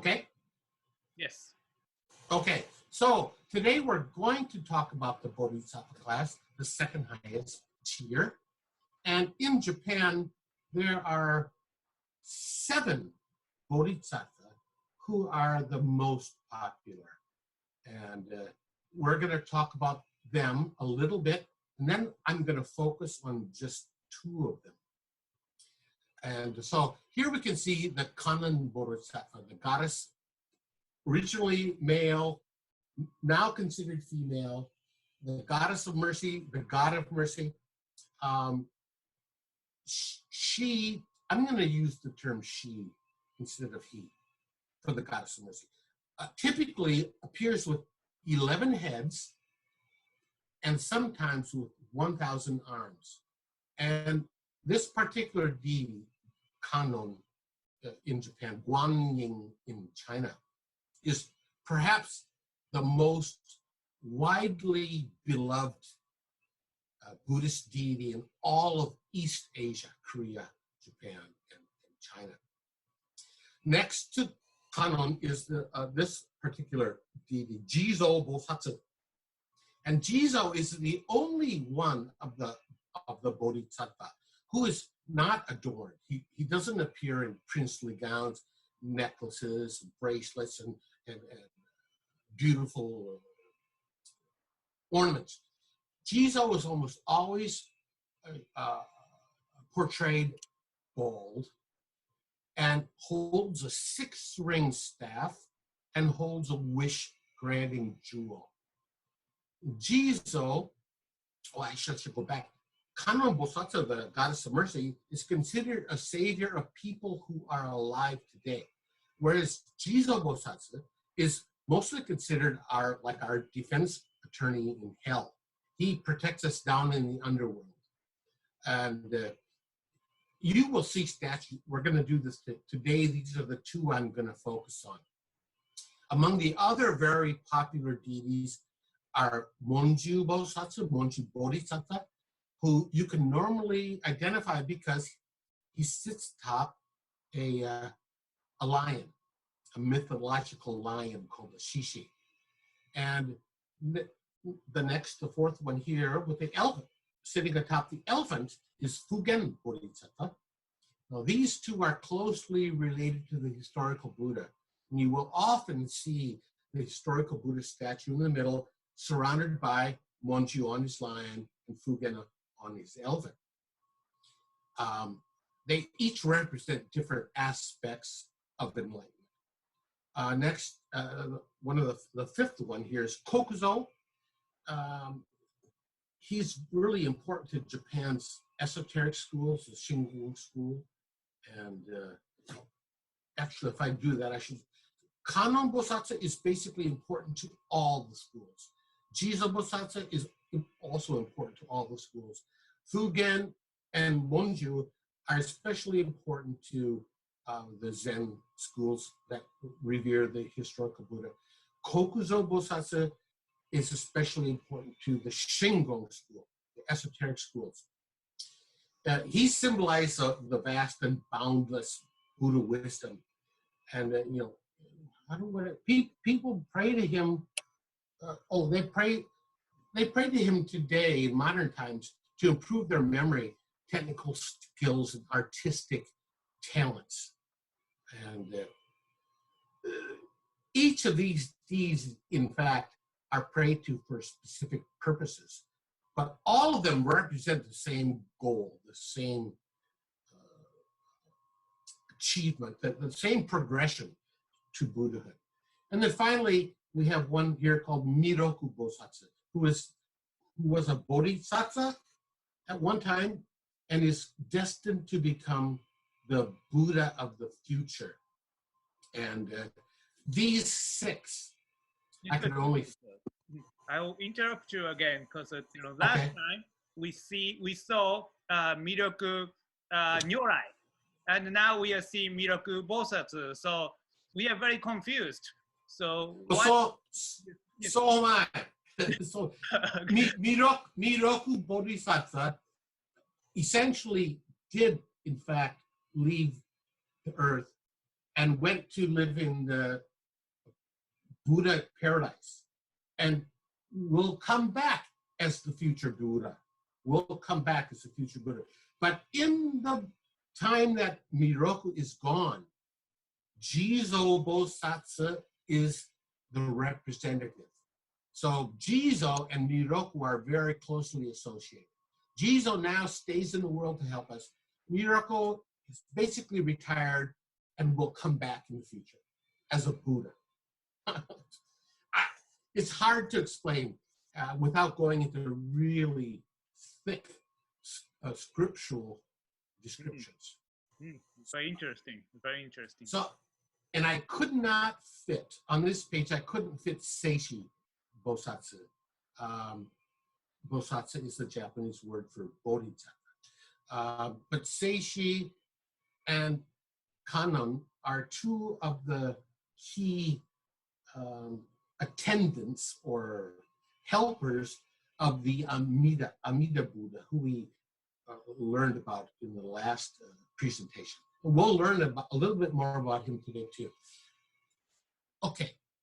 Okay? Yes. Okay, so today we're going to talk about the Bodhisattva class, the second highest tier. And in Japan, there are 7 Bodhisattva who are the most popular. And we're going to talk about them a little bit, and then I'm going to focus on just 2 of them. And so here we can see the Kannon Bodhisattva, the goddess, originally male, now considered female, the goddess of mercy, the god of mercy. She, I'm going to use the term she instead of he for the goddess of mercy. Typically appears with 11 heads and sometimes with 1,000 arms. And this particular deity, Kannon in Japan, Guanyin in China, is perhaps the most widely beloved Buddhist deity in all of East Asia, Korea, Japan, and China. Next to Kannon is this particular deity, Jizo Bosatsu. And Jizo is the only one of the Bodhisattva who is not adorned. He doesn't appear in princely gowns, necklaces, bracelets, and beautiful ornaments. Jizo is almost always portrayed bald and holds a 6-ring staff and holds a wish-granting jewel. Jizo, I should go back. Kannon Bosatsu, the goddess of mercy, is considered a savior of people who are alive today, whereas Jizo Bosatsu is mostly considered our defense attorney in hell. He protects us down in the underworld. And you will see statues. We're going to do this today. These are the 2 I'm going to focus on. Among the other very popular deities are Monju Bosatsu, Monju Bodhisattva, who you can normally identify because he sits atop a lion, a mythological lion called a shishi. And the 4th one here with the elephant, sitting atop the elephant, is Fugen Bodhisattva. Now these 2 are closely related to the historical Buddha. And you will often see the historical Buddha statue in the middle, surrounded by Monju on his lion and Fugen on his elephant. They each represent different aspects of enlightenment. Next, one of the 5th one here is Kokuzo. He's really important to Japan's esoteric schools, the Shingon school. And actually, if I do that, I should. Kannon Bosatsu is basically important to all the schools. Jizo Bosatsu is also important to all the schools. Fugen and Monju are especially important to the Zen schools that revere the historical Buddha. Kokuzo Bosatsu is especially important to the Shingon school, the esoteric schools. He symbolized the vast and boundless Buddha wisdom. And, people pray to him. They pray to him today in modern times to improve their memory, technical skills, and artistic talents. And each of these, in fact, are prayed to for specific purposes. But all of them represent the same goal, the same achievement, the same progression to Buddhahood. And then finally, we have one here called Miroku Bosatsu, who was a Bodhisattva at one time and is destined to become the Buddha of the future. And these 6, I can only... I will interrupt you again because last time we saw Miroku Nyorai, and now we are seeing Miroku Bosatsu. So we are very confused. So am I. So Miroku Bodhisattva essentially did, in fact, leave the earth and went to live in the Buddha paradise, and will come back as the future Buddha. Will come back as the future Buddha. But in the time that Miroku is gone, Jizo Bosatsu is the representative. So Jizo and Miroku are very closely associated. Jizo now stays in the world to help us. Miroku is basically retired and will come back in the future as a Buddha. It's hard to explain without going into really thick scriptural descriptions. Very interesting, very interesting. So, and I could not fit, on this page, I couldn't fit Seishi Bosatsu. Bosatsu is the Japanese word for Bodhisattva. But Seishi and Kannon are two of the key attendants or helpers of the Amida Buddha, who we learned about in the last presentation. We'll learn a little bit more about him today too. Okay,